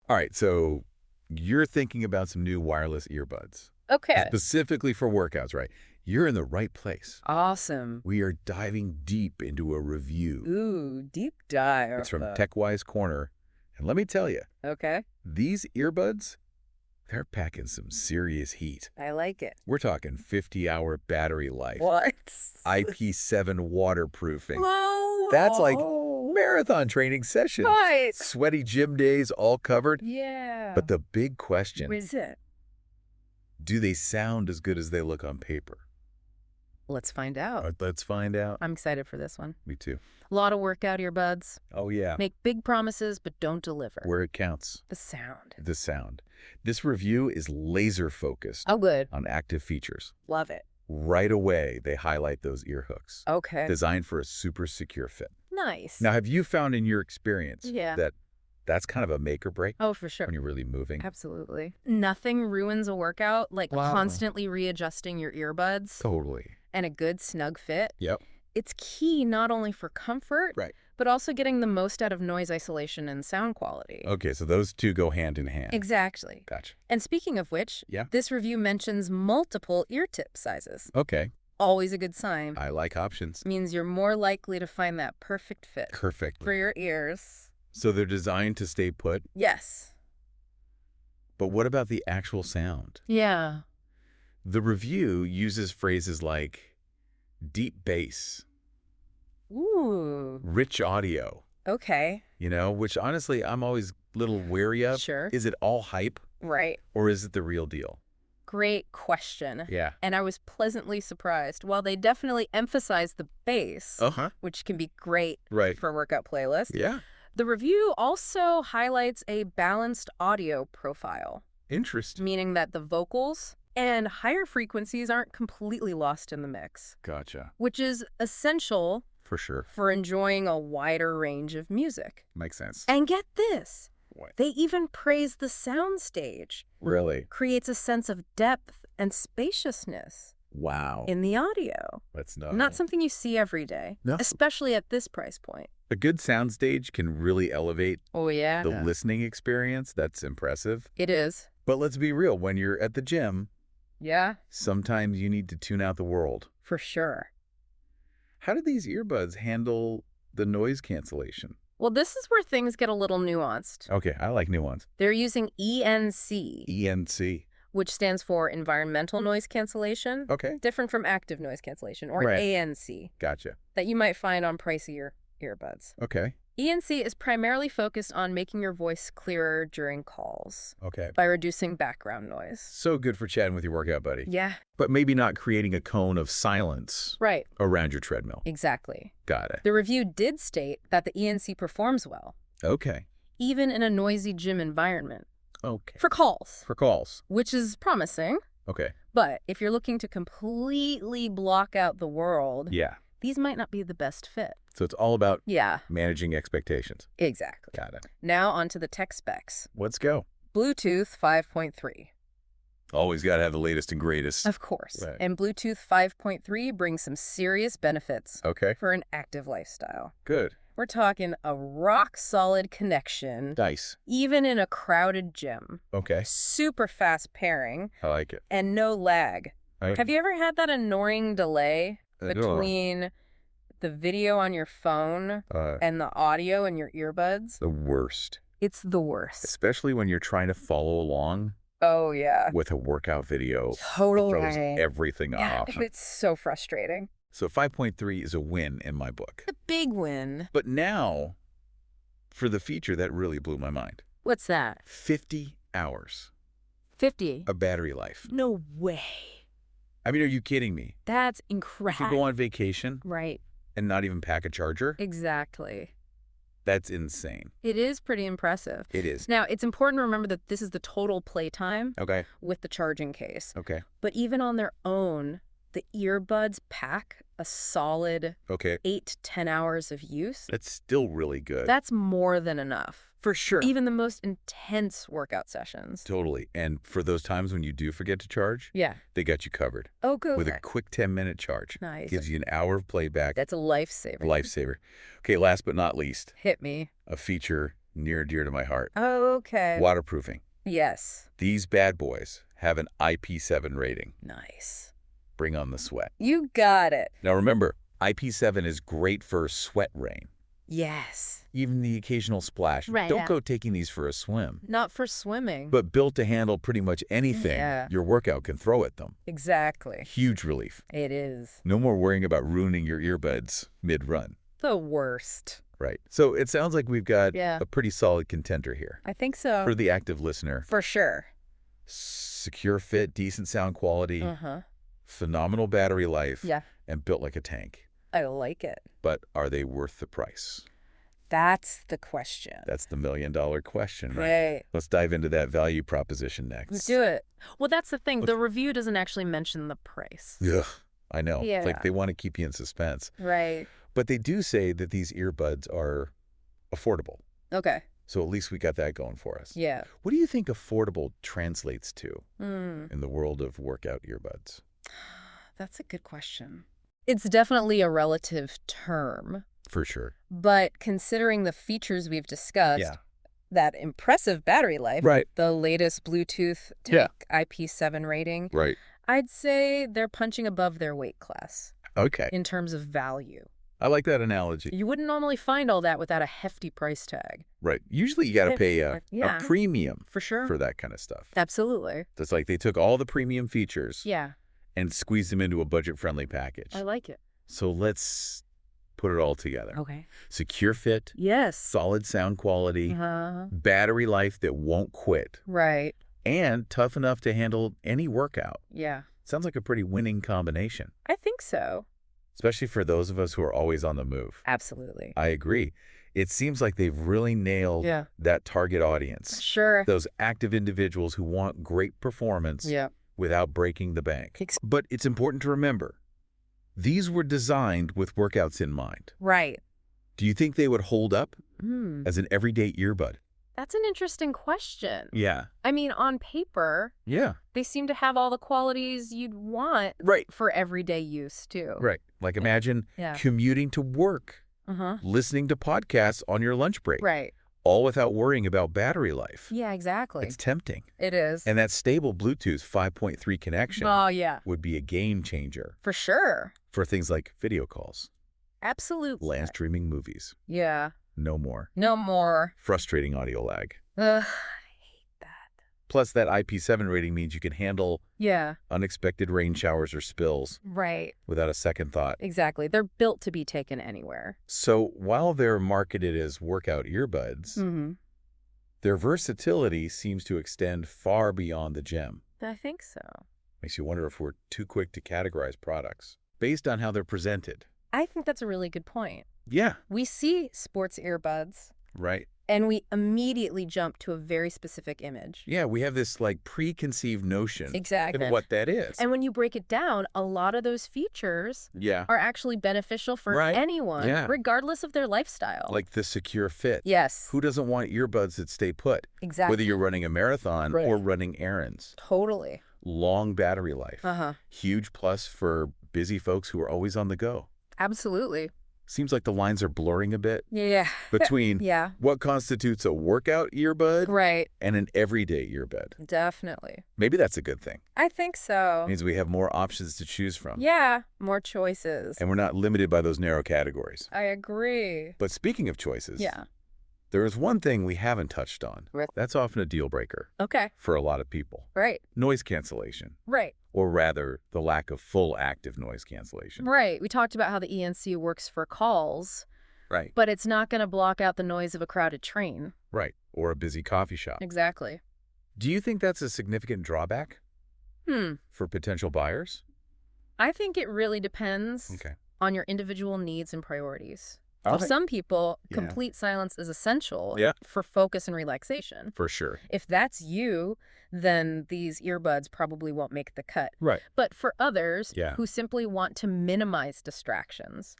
All right, so you're thinking about some new wireless earbuds, Okay. specifically for workouts, right? You're in the right place. Awesome. We are diving deep into a review. Ooh, deep dive. It's from TechWise Corner. And let me tell you, Okay. these earbuds, they're packing some serious heat. I like it. We're talking 50-hour battery life. What? IP7 waterproofing. Whoa. That's like marathon training sessions. Right. Sweaty gym days all covered. Yeah. But the big question, What is it? do they sound as good as they look on paper? Let's find out. Let's find out. I'm excited for this one. Me too. A lot of workout earbuds. Oh, yeah. Make big promises, but don't deliver. Where it counts. The sound. The sound. This review is laser focused Oh, good. on active features. Love it. Right away, they highlight those ear hooks. Okay. Designed for a super secure fit. Nice. Now, have you found in your experience Yeah. that that's kind of a make or break Oh, for sure. when you're really moving? Absolutely. Nothing ruins a workout like Wow. constantly readjusting your earbuds Totally. and a good snug fit. Yep. It's key not only for comfort, Right. but also getting the most out of noise isolation and sound quality. Okay, so those two go hand in hand. Exactly. Gotcha. And speaking of which, Yeah. this review mentions multiple ear tip sizes. Okay. Always a good sign. I like options. Means you're more likely to find that perfect fit Perfect. for your ears. So they're designed to stay put, Yes. but what about the actual sound? Yeah. The review uses phrases like deep bass, Ooh. rich audio, Okay. which honestly I'm always a little wary of. Sure. Is it all hype Right. or is it the real deal? Great question. Yeah. And I was pleasantly surprised. While they definitely emphasize the bass, Uh-huh. which can be great Right. for workout playlists, Yeah. the review also highlights a balanced audio profile, Interesting. meaning that the vocals and higher frequencies aren't completely lost in the mix, Gotcha. which is essential For sure. for enjoying a wider range of music. Makes sense. And get this, What? they even praise the soundstage. Really? Creates a sense of depth and spaciousness Wow. in the audio. That's not Not something you see every day, No. especially at this price point. A good soundstage can really elevate Oh, yeah. the listening experience. That's impressive. It is. But let's be real. When you're at the gym, Yeah, sometimes you need to tune out the world. for sure. How do these earbuds handle the noise cancellation? Well, this is where things get a little nuanced. Okay, I like new ones. They're using ENC, ENC. which stands for environmental noise cancellation, Okay, different from active noise cancellation, or Right. ANC, gotcha. that you might find on pricier earbuds. Okay, ENC is primarily focused on making your voice clearer during calls okay. by reducing background noise. So good for chatting with your workout buddy. Yeah, But maybe not creating a cone of silence right. around your treadmill. Exactly. Got it. The review did state that the ENC performs well, Okay. even in a noisy gym environment, Okay. for calls, For calls. which is promising. Okay. But if you're looking to completely block out the world, Yeah. these might not be the best fit. So it's all about Yeah, managing expectations. exactly. Got it. Now onto the tech specs. Let's go. Bluetooth 5.3. Always got to have the latest and greatest. Of course. Right. And Bluetooth 5.3 brings some serious benefits Okay. for an active lifestyle. Good. We're talking a rock-solid connection, Nice. even in a crowded gym. Okay. Super fast pairing, I like it. and no lag. Have you ever had that annoying delay I don't. between the video on your phone and the audio in your earbuds? The worst. It's the worst. Especially when you're trying to follow along Oh, yeah. with a workout video. Totally. Throws everything Yeah, off. it's so frustrating. So 5.3 is a win in my book. A big win. But now, for the feature that really blew my mind. What's that? 50 hours 50. of battery life. No way. I mean, are you kidding me? That's You incredible. could go on vacation Right. and not even pack a charger? Exactly. That's insane. It is pretty impressive. It is. Now, it's important to remember that this is the total playtime Okay. with the charging case. Okay. But even on their own, the earbuds pack a solid Okay. 8 to 10 hours of use. That's still really good. That's more than enough. for sure. Even the most intense workout sessions. Totally. And for those times when you do forget to charge, Yeah. they got you covered. Oh, good. With a quick 10-minute charge. Nice. Gives you an hour of playback. That's a lifesaver. Lifesaver. Okay, last but not least, Hit me. a feature Near and dear to my heart. Oh, okay. Waterproofing. Yes. These bad boys have an IP7 rating. Nice. Bring on the sweat. You got it. Now remember, IP7 is great for sweat rain. Yes. Even the occasional splash. Right, Don't yeah. go taking these for a swim. Not for swimming. But built to handle pretty much anything your workout can throw at them. Exactly. Huge relief. It is. No more worrying about ruining your earbuds mid-run. The worst. Right. So it sounds like we've got Yeah. a pretty solid contender here. I think so. For the active listener. For sure. Secure fit, decent sound quality, phenomenal battery life, Yeah. and built like a tank. I like it. But are they worth the price? That's the question. That's the million-dollar question, right? Let's dive into that value proposition next. Let's do it. Well, that's the thing. The review doesn't actually mention the price. Ugh, I know. Yeah. It's like they want to keep you in suspense. Right. But they do say that these earbuds are affordable. Okay. So at least we got that going for us. Yeah. What do you think affordable translates to Mm. in the world of workout earbuds? That's a good question. It's definitely a relative term. For sure. But considering the features we've discussed, that impressive battery life, Right. the latest Bluetooth tech IP7 rating, Right. I'd say they're punching above their weight class Okay. in terms of value. I like that analogy. You wouldn't normally find all that without a hefty price tag. Right. Usually you got to pay a premium For sure. for that kind of stuff. Absolutely. It's like they took all the premium features Yeah. and squeezed them into a budget-friendly package. I like it. So let's put it all together. Okay. Secure fit, Yes. solid sound quality, Uh-huh. battery life that won't quit, Right. and tough enough to handle any workout. Yeah. Sounds like a pretty winning combination, I think so. especially for those of us who are always on the move. Absolutely. I agree. It seems like they've really nailed that target audience. Sure. Those active individuals who want great performance Yeah. without breaking the bank. But it's important to remember, these were designed with workouts in mind. Right. Do you think they would hold up as an everyday earbud? That's an interesting question. Yeah. I mean, on paper, Yeah. they seem to have all the qualities you'd want Right. for everyday use, too. Right. Like imagine Yeah. commuting to work, Uh-huh. listening to podcasts on your lunch break, Right. all without worrying about battery life. Yeah, exactly. It's tempting. It is. And that stable Bluetooth 5.3 connection Oh, yeah. would be a game changer For sure. for things like video calls, Absolutely. LAN streaming movies. Yeah. No more. No more. Frustrating audio lag. Ugh, I hate that. Plus, that IP7 rating means you can handle Yeah. unexpected rain showers or spills Right. without a second thought. Exactly. They're built to be taken anywhere. So while they're marketed as workout earbuds, Mm-hmm. their versatility seems to extend far beyond the gem. I think so. Makes you wonder if we're too quick to categorize products based on how they're presented. I think that's a really good point. Yeah. We see sports earbuds, Right. and we immediately jump to a very specific image. Yeah, we have this like preconceived notion Exactly. of what that is. And when you break it down, a lot of those features Yeah. are actually beneficial for anyone, regardless of their lifestyle. Like the secure fit. Yes. Who doesn't want earbuds that stay put? Exactly. Whether you're running a marathon or running errands. Totally. Long battery life. Uh-huh. Huge plus for busy folks who are always on the go. Absolutely. Seems like the lines are blurring a bit Yeah. between Yeah. what constitutes a workout earbud Right. and an everyday earbud. Definitely. Maybe that's a good thing. I think so. It means we have more options to choose from. Yeah. More choices. And we're not limited by those narrow categories. I agree. But speaking of choices, Yeah. there is one thing we haven't touched on. Right. That's often a deal breaker Okay. for a lot of people. Right. Noise cancellation. Right. Or rather, the lack of full active noise cancellation. Right. We talked about how the ENC works for calls, Right. but it's not going to block out the noise of a crowded train. Right. Or a busy coffee shop. Exactly. Do you think that's a significant drawback for potential buyers? I think it really depends on your individual needs and priorities. For some people, complete silence is essential for focus and relaxation. For sure. If that's you, then these earbuds probably won't make the cut. Right. But for others who simply want to minimize distractions,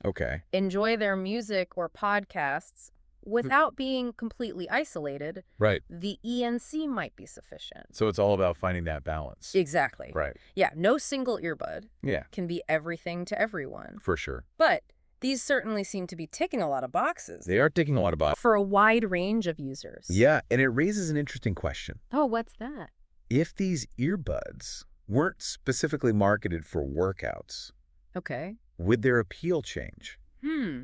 enjoy their music or podcasts without being completely isolated, the ENC might be sufficient. So it's all about finding that balance. Exactly. Right. Yeah, no single earbud can be everything to everyone. For sure. But These certainly seem to be ticking a lot of boxes. They are ticking a lot of boxes. For a wide range of users. Yeah, and it raises an interesting question. Oh, what's that? If these earbuds weren't specifically marketed for workouts, okay, would their appeal change?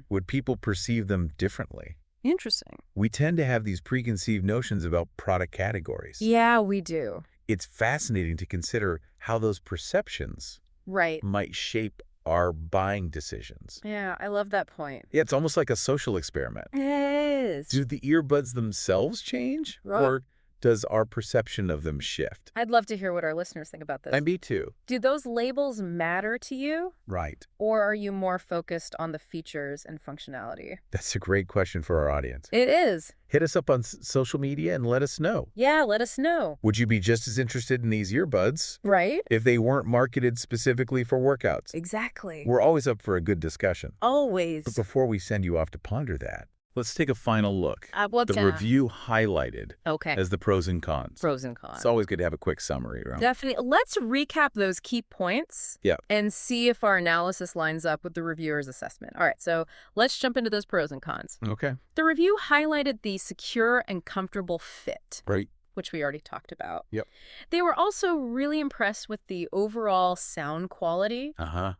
Would people perceive them differently? Interesting. We tend to have these preconceived notions about product categories. Yeah, we do. It's fascinating to consider how those perceptions might shape our buying decisions. Yeah, I love that point. Yeah, it's almost like a social experiment. It is. Do the earbuds themselves change? Or does our perception of them shift? I'd love to hear what our listeners think about this. And me too. Do those labels matter to you? Right. Or are you more focused on the features and functionality? That's a great question for our audience. It is. Hit us up on social media and let us know. Yeah, let us know. Would you be just as interested in these earbuds? Right. If they weren't marketed specifically for workouts? Exactly. We're always up for a good discussion. Always. But before we send you off to ponder that, let's take a final look. What's the review highlighted as the pros and cons. Pros and cons. It's always good to have a quick summary, right? Definitely. Let's recap those key points and see if our analysis lines up with the reviewer's assessment. All right, so let's jump into those pros and cons. Okay. The review highlighted the secure and comfortable fit. Right. Which we already talked about. Yep. They were also really impressed with the overall sound quality,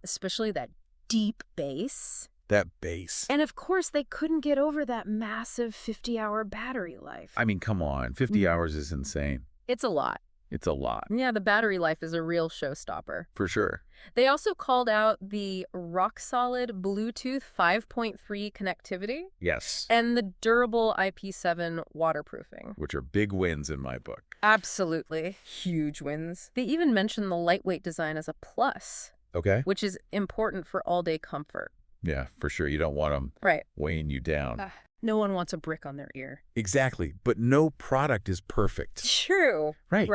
especially that deep bass. That bass. And of course, they couldn't get over that massive 50-hour battery life. I mean, come on. 50 hours is insane. It's a lot. It's a lot. Yeah, the battery life is a real showstopper. For sure. They also called out the rock-solid Bluetooth 5.3 connectivity. Yes. And the durable IP7 waterproofing. Which are big wins in my book. Absolutely. Huge wins. They even mentioned the lightweight design as a plus. Okay. Which is important for all-day comfort. Yeah, for sure. You don't want them weighing you down. No one wants a brick on their ear. Exactly. But no product is perfect. True. Right.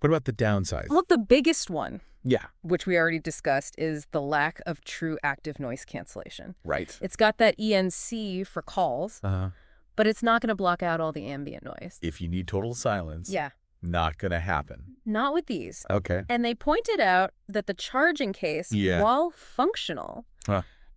What about the downsides? Well, the biggest one, which we already discussed, is the lack of true active noise cancellation. Right. It's got that ENC for calls, but it's not going to block out all the ambient noise. If you need total silence. Not going to happen. Not with these. Okay. And they pointed out that the charging case, while functional,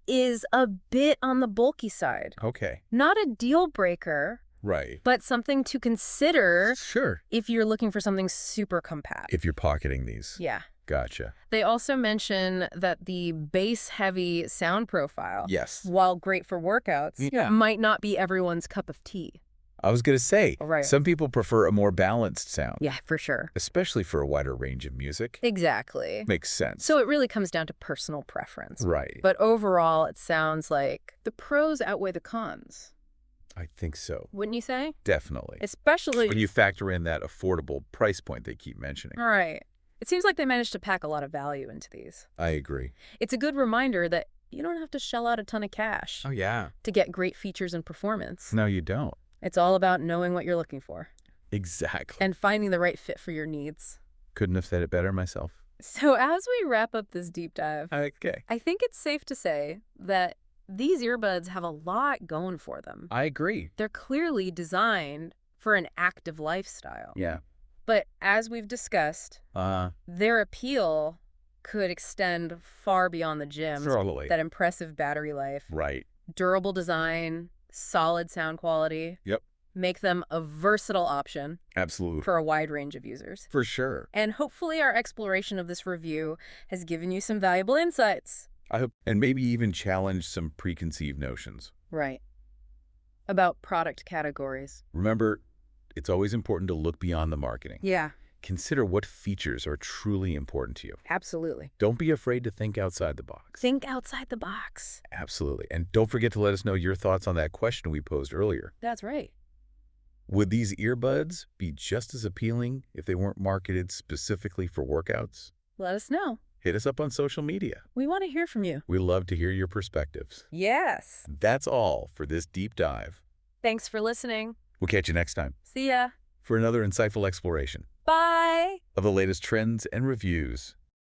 is a bit on the bulky side. Okay. Not a deal breaker. Right. But something to consider. Sure. If you're looking for something super compact. If you're pocketing these. Yeah. Gotcha. They also mention that the bass-heavy sound profile, while great for workouts, might not be everyone's cup of tea. I was going to say, some people prefer a more balanced sound. Yeah, for sure. Especially for a wider range of music. Exactly. Makes sense. So it really comes down to personal preference. Right. But overall, it sounds like the pros outweigh the cons. I think so. Wouldn't you say? Definitely. Especially when you factor in that affordable price point they keep mentioning. All right. It seems like they managed to pack a lot of value into these. I agree. It's a good reminder that you don't have to shell out a ton of cash. To get great features and performance. No, you don't. It's all about knowing what you're looking for. Exactly. And finding the right fit for your needs. Couldn't have said it better myself. So as we wrap up this deep dive, I think it's safe to say that these earbuds have a lot going for them. I agree. They're clearly designed for an active lifestyle. Yeah. But as we've discussed, their appeal could extend far beyond the gym. Totally. That impressive battery life. Right. Durable design. Solid sound quality. Yep. Make them a versatile option. Absolutely. For a wide range of users. For sure. And hopefully our exploration of this review has given you some valuable insights. I hope, and maybe even challenge some preconceived notions. Right. About product categories. Remember, it's always important to look beyond the marketing. Yeah. Consider what features are truly important to you. Absolutely. Don't be afraid to think outside the box. Think outside the box. Absolutely. And don't forget to let us know your thoughts on that question we posed earlier. That's right. Would these earbuds be just as appealing if they weren't marketed specifically for workouts? Let us know. Hit us up on social media. We want to hear from you. We love to hear your perspectives. Yes. That's all for this deep dive. Thanks for listening. We'll catch you next time. See ya. For another insightful exploration. Bye. Of the latest trends and reviews.